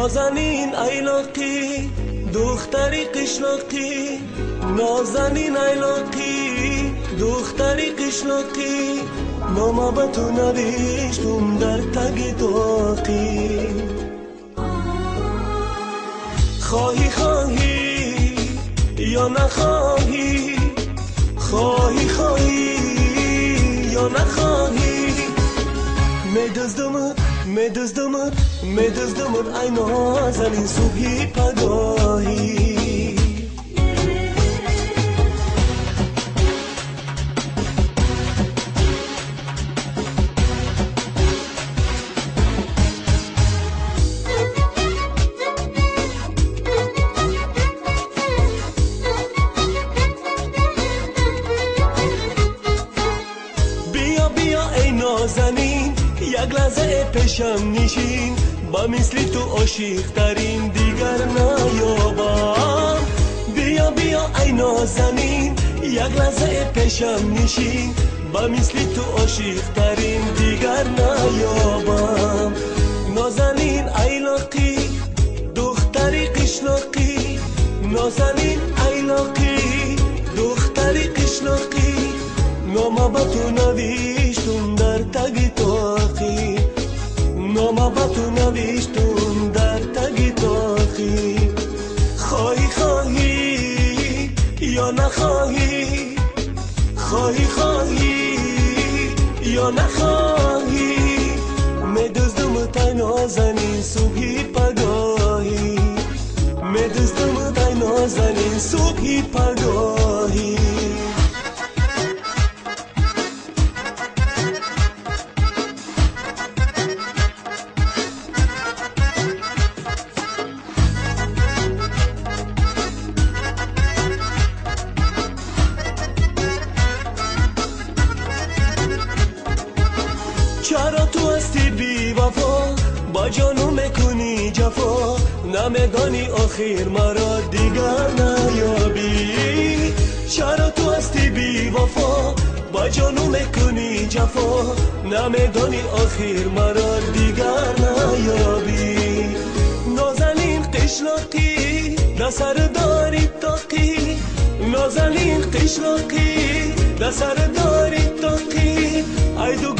نازنین ایلاقی دختری قشلاقی، نازنین ایلاقی دختری قشلاقی، نامه به تو نوشتم در تگ داغی. خواهی خواهی یا نخواهی، خواهی خواهی یا نخواهی، میدزدمت ای نازنین صبحی پگاهی. بیا بیا ای نازنین یک لحظه پیشم نشین، با مثل تو عاشق ترین دیگر نیابم. بیا بیا ای نازنین یک لحظه پیشم نشین، با مثل تو عاشق ترین دیگر نیابم. نازنین ایلاقی دختری قشلاقی، نازنین ایلاقی دختری قشلاقی، نامه به تو نوشتم در تگ تاقی، نامه به تو نوشتم در تگ تاقی. خواهی خواهی یا نخواهی، خواهی خواهی یا نخواهی، میدزدمت ای نازنین صبحی پگاهی، میدزدمت ای نازنین صبحی پگاهی. چرا تو هستی بی وفا، با جانو میکنی جفا، نمیدانی آخر مرا دیگر نیابی. چرا تو هستی بی وفا، با جانو میکنی جفا، نمیدانی آخر مرا دیگر نیابی. نازنین قشلاقی دسر داری تاقی، نازنین قشلاقی دسر داری تاقی، ای دو